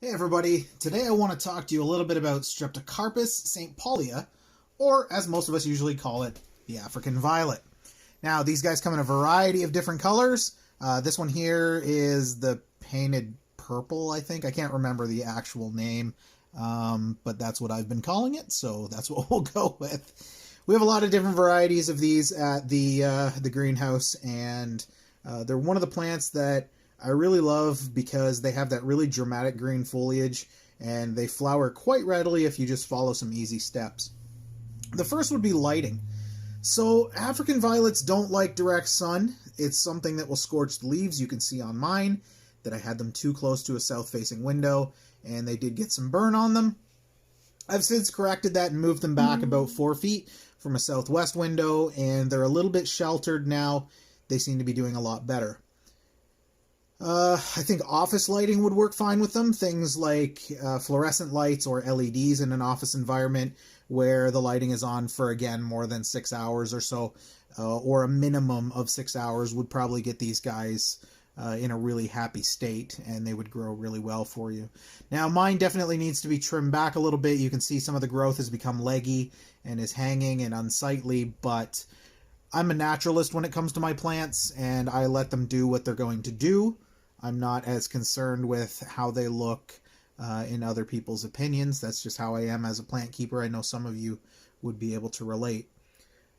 Hey everybody, today I want to talk to you a little bit about Streptocarpus St. Paulia, or as most of us usually call it, the African violet. Now, these guys come in a variety of different colors. This one here is the painted purple, I think. I can't remember the actual name, but that's what I've been calling it, so that's what we'll go with. We have a lot of different varieties of these at the greenhouse, and they're one of the plants that I really love because they have that really dramatic green foliage and they flower quite readily if you just follow some easy steps. The first would be lighting. So African violets don't like direct sun. It's something that will scorch the leaves. You can see on mine that I had them too close to a south-facing window and they did get some burn on them. I've since corrected that and moved them back about 4 feet from a southwest window, and they're a little bit sheltered now. They seem to be doing a lot better. I think office lighting would work fine with them. Things like fluorescent lights or LEDs in an office environment where the lighting is on for, again, more than 6 hours or so, or a minimum of 6 hours would probably get these guys in a really happy state, and they would grow really well for you. Now, mine definitely needs to be trimmed back a little bit. You can see some of the growth has become leggy and is hanging and unsightly, but I'm a naturalist when it comes to my plants, and I let them do what they're going to do. I'm not as concerned with how they look in other people's opinions. That's just how I am as a plant keeper. I know some of you would be able to relate.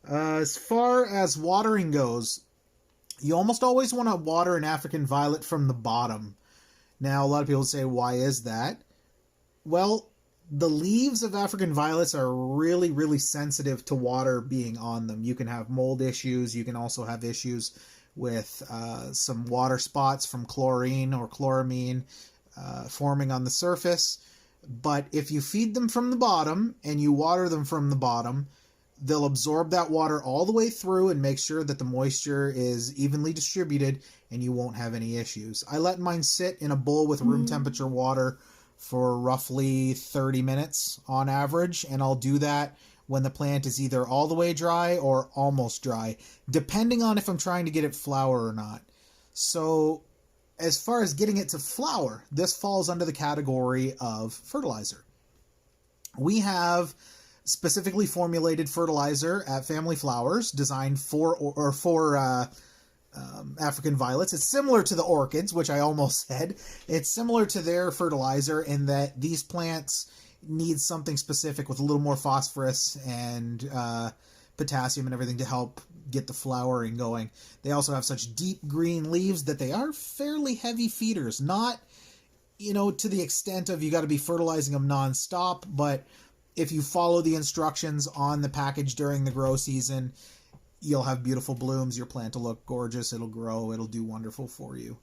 As far as watering goes, you almost always want to water an African violet from the bottom. Now, a lot of people say, why is that? Well, the leaves of African violets are really, really sensitive to water being on them. You can have mold issues. You can also have issues with some water spots from chlorine or chloramine forming on the surface. But if you feed them from the bottom and you water them from the bottom, they'll absorb that water all the way through and make sure that the moisture is evenly distributed and you won't have any issues. I let mine sit in a bowl with room temperature water for roughly 30 minutes on average, and I'll do that when the plant is either all the way dry or almost dry, depending on if I'm trying to get it flower or not. So as far as getting it to flower, this falls under the category of fertilizer. We have specifically formulated fertilizer at Family Flowers designed for African violets. It's similar to the orchids, which I almost said. It's similar to their fertilizer in that these plants need something specific with a little more phosphorus and potassium and everything to help get the flowering going. They also have such deep green leaves that they are fairly heavy feeders. Not, to the extent of you got to be fertilizing them nonstop, but if you follow the instructions on the package during the grow season, you'll have beautiful blooms. Your plant will look gorgeous. It'll grow. It'll do wonderful for you.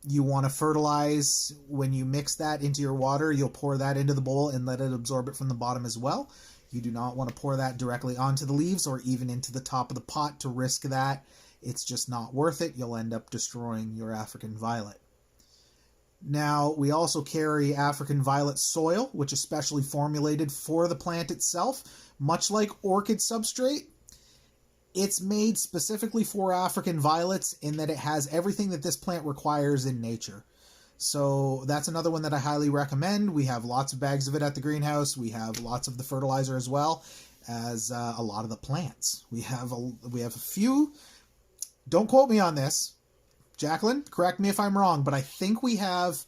You want to fertilize when you mix that into your water. You'll pour that into the bowl and let it absorb it from the bottom as well. You do not want to pour that directly onto the leaves or even into the top of the pot to risk that. It's just not worth it. You'll end up destroying your African violet. Now, we also carry African violet soil, which is specially formulated for the plant itself. Much like orchid substrate, it's made specifically for African violets in that it has everything that this plant requires in nature. So that's another one that I highly recommend. We have lots of bags of it at the greenhouse. We have lots of the fertilizer as well as a lot of the plants. We have a few. Don't quote me on this. Jacqueline, correct me if I'm wrong, but I think we have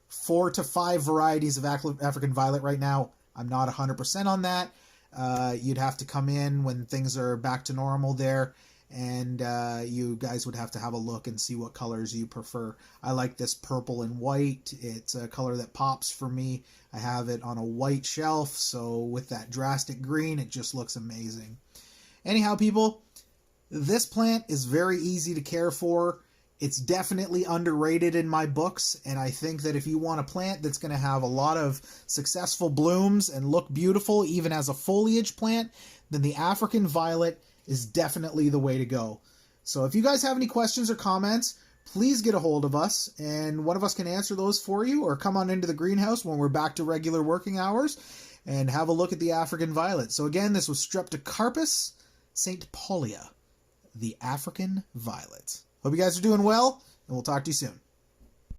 4 to 5 varieties of African violet right now. I'm not 100% on that. You'd have to come in when things are back to normal there, and you guys would have to have a look and see what colors you prefer. I like this purple and white. It's a color that pops for me. I have it on a white shelf, so with that drastic green, it just looks amazing. Anyhow, people, this plant is very easy to care for. It's definitely underrated in my books, and I think that if you want a plant that's going to have a lot of successful blooms and look beautiful even as a foliage plant, then the African violet is definitely the way to go. So if you guys have any questions or comments, please get a hold of us, and one of us can answer those for you, or come on into the greenhouse when we're back to regular working hours and have a look at the African violet. So again, this was Streptocarpus St. Paulia, the African violet. Hope you guys are doing well, and we'll talk to you soon.